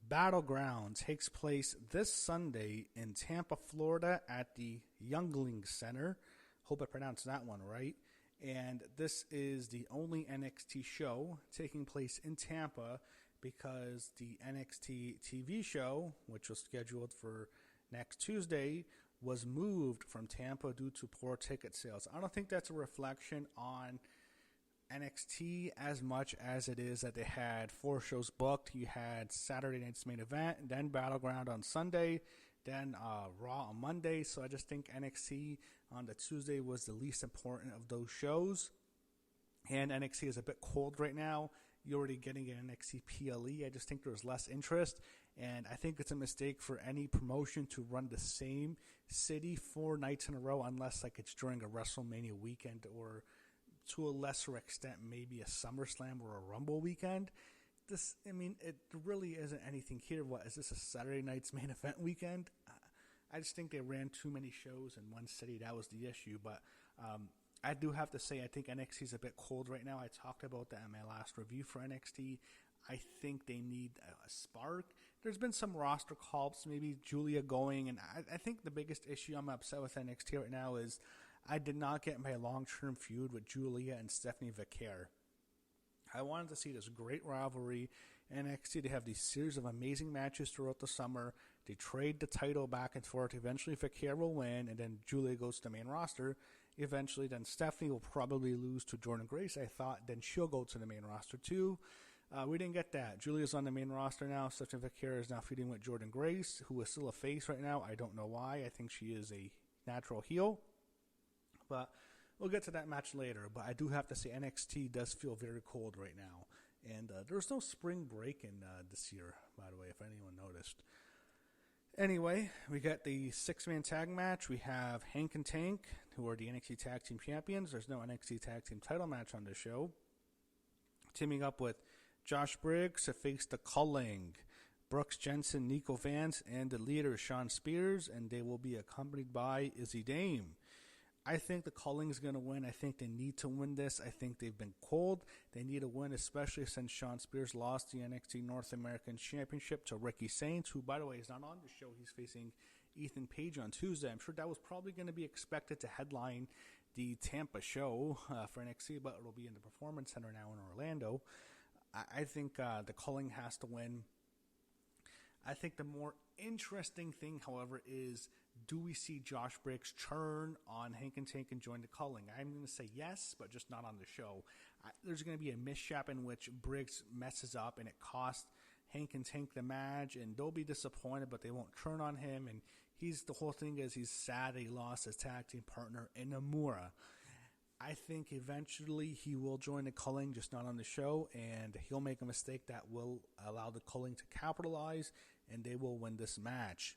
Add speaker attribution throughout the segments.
Speaker 1: Battleground takes place this Sunday in Tampa, Florida at the Yuengling Center. Hope I pronounced that one right. And this is the only NXT show taking place in Tampa because the NXT TV show, which was scheduled for next Tuesday, was moved from Tampa due to poor ticket sales. I don't think that's a reflection on NXT as much as it is that they had 4 shows booked. You had Saturday night's main event, then Battleground on Sunday, then Raw on Monday. So I just think NXT on the Tuesday was the least important of those shows. And NXT is a bit cold right now. You're already getting an NXT PLE. I just think there's less interest. And I think it's a mistake for any promotion to run the same city 4 nights in a row unless like it's during a WrestleMania weekend or to a lesser extent maybe a SummerSlam or a Rumble weekend. It really isn't anything here. What is this, a Saturday night's main event weekend? I just think they ran too many shows in one city. That was the issue. But I do have to say, I think NXT is a bit cold right now. I talked about that in my last review for NXT. I think they need a spark. There's been some roster call-ups, maybe Julia going, and I think the biggest issue I'm upset with NXT right now is I did not get my long-term feud with Julia and Stephanie Vaquer. I wanted to see this great rivalry in NXT. They have these series of amazing matches throughout the summer. They trade the title back and forth. Eventually, Vaquer will win, and then Julia goes to the main roster. Eventually, then Stephanie will probably lose to Jordynne Grace, I thought. Then she'll go to the main roster, too. We didn't get that. Julia's on the main roster now. Stephanie Vaquer is now feuding with Jordynne Grace, who is still a face right now. I don't know why. I think she is a natural heel. But we'll get to that match later. But I do have to say NXT does feel very cold right now. And there's no spring break in this year, by the way, if anyone noticed. Anyway, we got the 6-man tag match. We have Hank and Tank, who are the NXT Tag Team Champions. There's no NXT Tag Team title match on this show. Teaming up with Josh Briggs to face the Culling, Brooks, Jensen, Niko, Vance, and the leader, Shawn Spears, and they will be accompanied by Izzi Dame. I think the Culling is going to win. I think they need to win this. I think they've been cold. They need a win, especially since Shawn Spears lost the NXT North American Championship to Ricky Saints, who, by the way, is not on the show. He's facing Ethan Page on Tuesday. I'm sure that was probably going to be expected to headline the Tampa show for NXT, but it'll be in the Performance Center now in Orlando. I think the Culling has to win. I think the more interesting thing, however, is do we see Josh Briggs turn on Hank and Tank and join the Culling? I'm going to say yes, but just not on the show. There's going to be a mishap in which Briggs messes up and it costs Hank and Tank the match, and they'll be disappointed, but they won't turn on him. And the whole thing is he's sad he lost his tag team partner in Nomura. I think eventually he will join the Culling, just not on the show, and he'll make a mistake that will allow the Culling to capitalize, and they will win this match.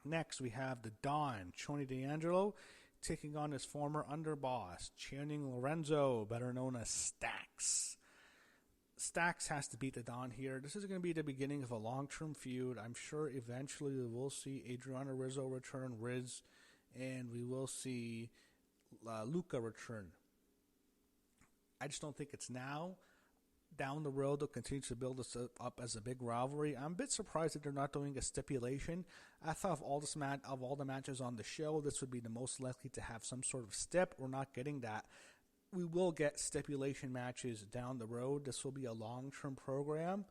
Speaker 1: Next, we have the Don, Tony D'Angelo, taking on his former underboss, Channing Lorenzo, better known as Stax. Stax has to beat the Don here. This is going to be the beginning of a long-term feud. I'm sure eventually we will see Adriana Rizzo return, Riz, and we will see Luca return. I just don't think it's now. Down the road, they'll continue to build this up as a big rivalry. I'm a bit surprised that they're not doing a stipulation. I thought of all the matches on the show, this would be the most likely to have some sort of stip. We're not getting that. We will get stipulation matches down the road. This will be a long-term program.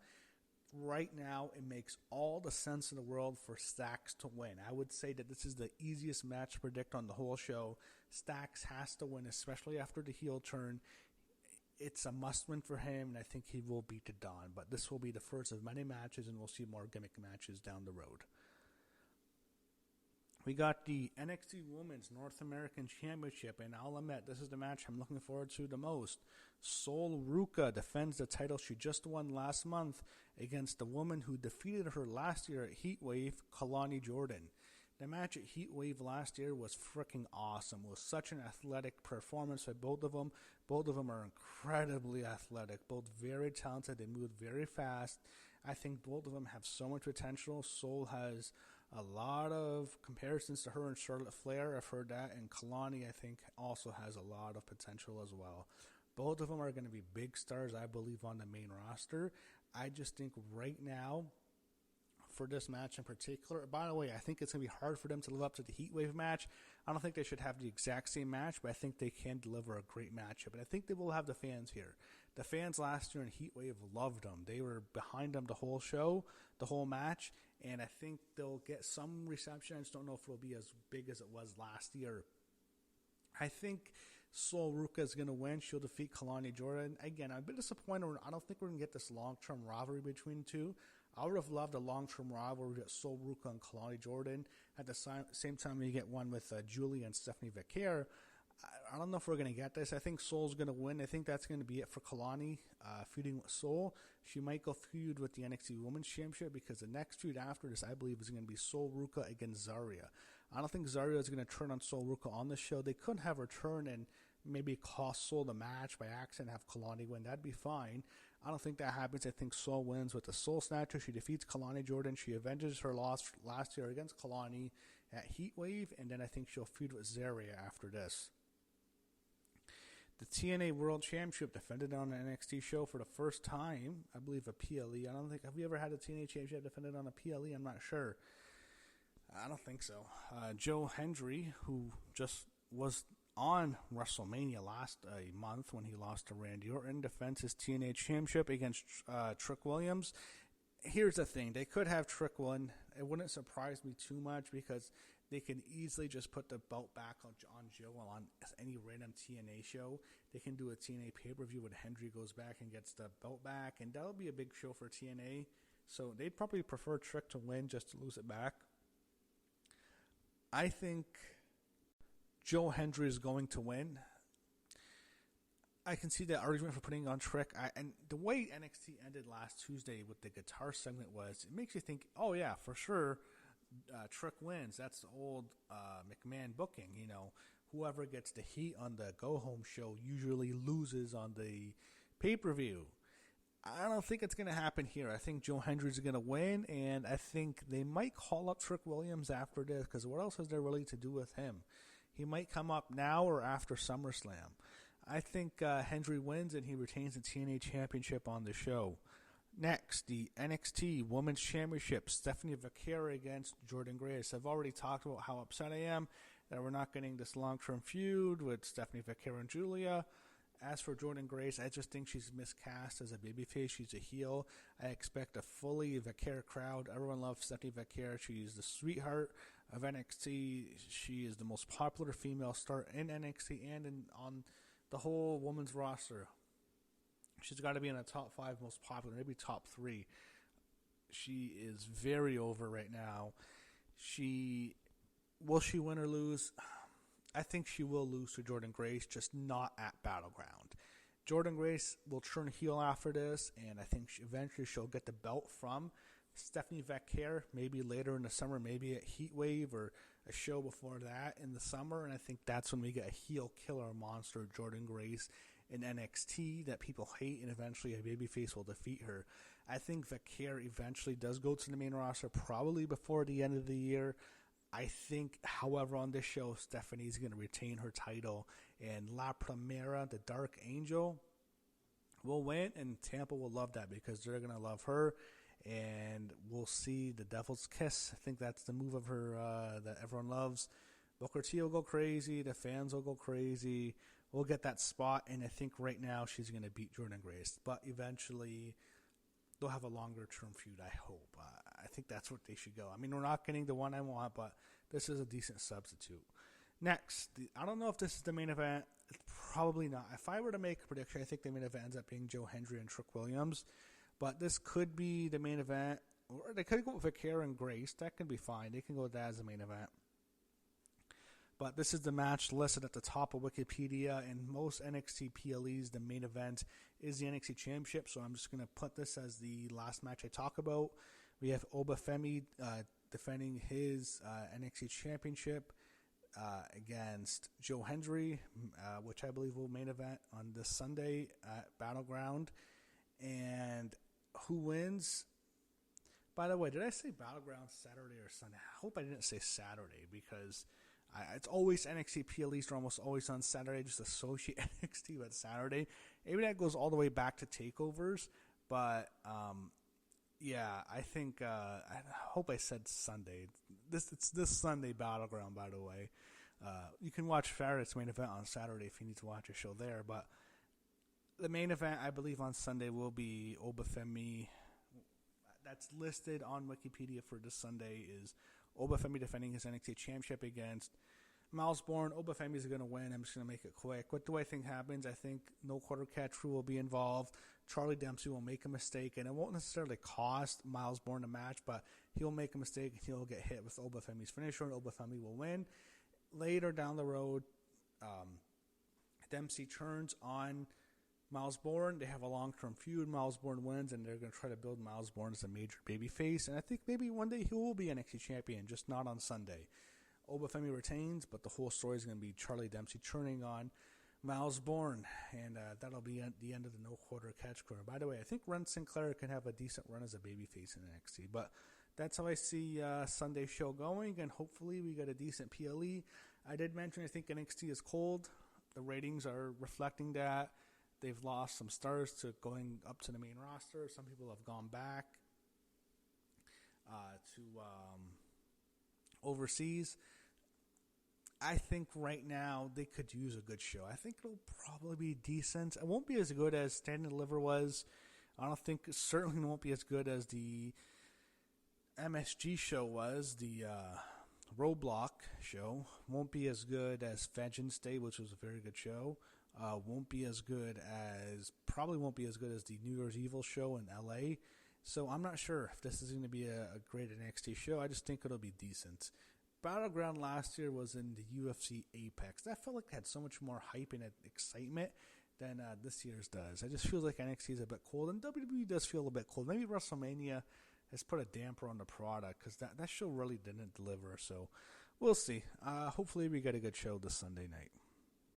Speaker 1: Right now, it makes all the sense in the world for Stax to win. I would say that this is the easiest match to predict on the whole show. Stax has to win, especially after the heel turn. It's a must-win for him, and I think he will beat the Don. But this will be the first of many matches, and we'll see more gimmick matches down the road. We got the NXT Women's North American Championship, and I'll admit, this is the match I'm looking forward to the most. Sol Ruca defends the title she just won last month against the woman who defeated her last year at Heatwave, Kelani Jordynne. The match at Heatwave last year was freaking awesome. It was such an athletic performance by both of them. Both of them are incredibly athletic, both very talented. They move very fast. I think both of them have so much potential. Sol has a lot of comparisons to her and Charlotte Flair. I've heard that. And Kelani, I think, also has a lot of potential as well. Both of them are going to be big stars, I believe, on the main roster. I just think right now for this match in particular. By the way, I think it's going to be hard for them to live up to the Heatwave match. I don't think they should have the exact same match, but I think they can deliver a great matchup. And I think they will have the fans here. The fans last year in Heatwave loved them. They were behind them the whole show, the whole match, and I think they'll get some reception. I just don't know if it'll be as big as it was last year. I think Ruca is going to win. She'll defeat Kelani Jordynne. Again, I'm a bit disappointed. I don't think we're going to get this long-term rivalry between the two. I would have loved a long-term rivalry with Ruca and Kelani Jordynne. At the same time, you get one with Julia and Stephanie Vaquer. I don't know if we're going to get this. I think Soul's going to win. I think that's going to be it for Kelani, feuding with Soul. She might go feud with the NXT Women's Championship because the next feud after this, I believe, is going to be Ruca against Zarya. I don't think Zarya is going to turn on Ruca on the show. They could have her turn and maybe cost Soul the match by accident, have Kelani win. That'd be fine. I don't think that happens. I think Soul wins with the Soul Snatcher. She defeats Kelani Jordynne. She avenges her loss last year against Kelani at Heatwave, and then I think she'll feud with Zarya after this. The TNA World Championship defended on an NXT show for the first time. I believe a PLE. Have we ever had a TNA Championship defended on a PLE? I'm not sure. I don't think so. Hendry, who just was on WrestleMania last month when he lost to Randy Orton, defends his TNA Championship against Trick Williams. Here's the thing. They could have Trick win. It wouldn't surprise me too much because they can easily just put the belt back on Joe on any random TNA show. They can do a TNA pay-per-view when Hendry goes back and gets the belt back, and that'll be a big show for TNA. So they'd probably prefer Trick to win just to lose it back. I think Joe Hendry is going to win. I can see the argument for putting on Trick. And the way NXT ended last Tuesday with the guitar segment was, it makes you think, oh yeah, for sure, Trick wins. That's the old McMahon booking. You know, whoever gets the heat on the go-home show usually loses on the pay-per-view. I don't think it's going to happen here. I think Joe Hendry is going to win, and I think they might call up Trick Williams after this, because what else is there really to do with him? He might come up now or after SummerSlam. I think Hendry wins, and he retains the TNA Championship on the show. Next, the NXT Women's Championship, Stephanie Vaquer against Jordynne Grace. I've already talked about how upset I am that we're not getting this long-term feud with Stephanie Vaquer and Julia. As for Jordynne Grace, I just think she's miscast as a babyface. She's a heel. I expect a fully Vaquer crowd. Everyone loves Stephanie Vaquer. She's the sweetheart of NXT. She is the most popular female star in NXT and on the whole women's roster. She's got to be in the top 5 most popular, maybe top 3. She is very over right now. Will she win or lose? I think she will lose to Jordynne Grace, just not at Battleground. Jordynne Grace will turn heel after this, and I think eventually she'll get the belt from Stephanie Vaquer, maybe later in the summer, maybe at Heatwave or a show before that in the summer, and I think that's when we get a heel killer monster, Jordynne Grace, in NXT that people hate, and eventually a babyface will defeat her. I think Vaquer eventually does go to the main roster, probably before the end of the year. I think, however, on this show, Stephanie's going to retain her title, and La Primera, the Dark Angel, will win, and Tampa will love that because they're going to love her, and we'll see the Devil's Kiss. I think that's the move of her that everyone loves. Booker T will go crazy. The fans will go crazy. We'll get that spot, and I think right now she's going to beat Jordynne Grace, but eventually they'll have a longer-term feud, I hope. I think that's what they should go. I mean, we're not getting the one I want, but this is a decent substitute. Next, I don't know if this is the main event. It's probably not. If I were to make a prediction, I think the main event ends up being Joe Hendry and Trick Williams. But this could be the main event. Or they could go with Vaquer and Grace. That could be fine. They can go with that as the main event. But this is the match listed at the top of Wikipedia. And most NXT PLEs, the main event is the NXT Championship. So I'm just going to put this as the last match I talk about. We have Femi defending his NXT Championship against Joe Hendry, which I believe will main event on this Sunday at Battleground. And who wins? By the way, did I say Battleground Saturday or Sunday? I hope I didn't say Saturday because it's always NXT PLEs are almost always on Saturday. Just associate NXT with Saturday. Maybe that goes all the way back to takeovers, but Yeah, I think I hope I said Sunday. It's this Sunday Battleground, by the way. You can watch Farrett's main event on Saturday if you need to watch a show there. But the main event, I believe, on Sunday will be Femi. That's listed on Wikipedia for this Sunday is Femi defending his NXT Championship against Myles Borne. Femi is going to win. I'm just going to make it quick. What do I think happens? I think no quarter catch rule will be involved. Charlie Dempsey will make a mistake, and it won't necessarily cost Myles Borne a match, but he'll make a mistake and he'll get hit with Femi's finisher, and Femi will win. Later down the road, Dempsey turns on Myles Borne. They have a long-term feud. Myles Borne wins, and they're going to try to build Myles Borne as a major babyface. And I think maybe one day he will be NXT champion, just not on Sunday. Femi retains, but the whole story is going to be Charlie Dempsey turning on Myles Borne, and that'll be at the end of the no quarter catch corner. By the way, I think Ren Sinclair can have a decent run as a babyface in NXT, but that's how I see Sunday's show going, and hopefully we get a decent PLE. I did mention I think NXT is cold. The ratings are reflecting that. They've lost some stars to going up to the main roster. Some people have gone back to overseas. I think right now they could use a good show. I think it'll probably be decent. It won't be as good as Stand and Deliver was. I don't think it certainly won't be as good as the MSG show was. The Roadblock show won't be as good as Vengeance Day, which was a very good show. Won't be as good as the New Year's Evil show in LA. So I'm not sure if this is going to be a great NXT show. I just think it'll be decent. Battleground last year was in the UFC Apex. That felt like it had so much more hype and excitement than this year's does. I just feel like NXT is a bit cold, and WWE does feel a bit cold. Maybe WrestleMania has put a damper on the product because that show really didn't deliver. So we'll see. Hopefully we get a good show this Sunday night.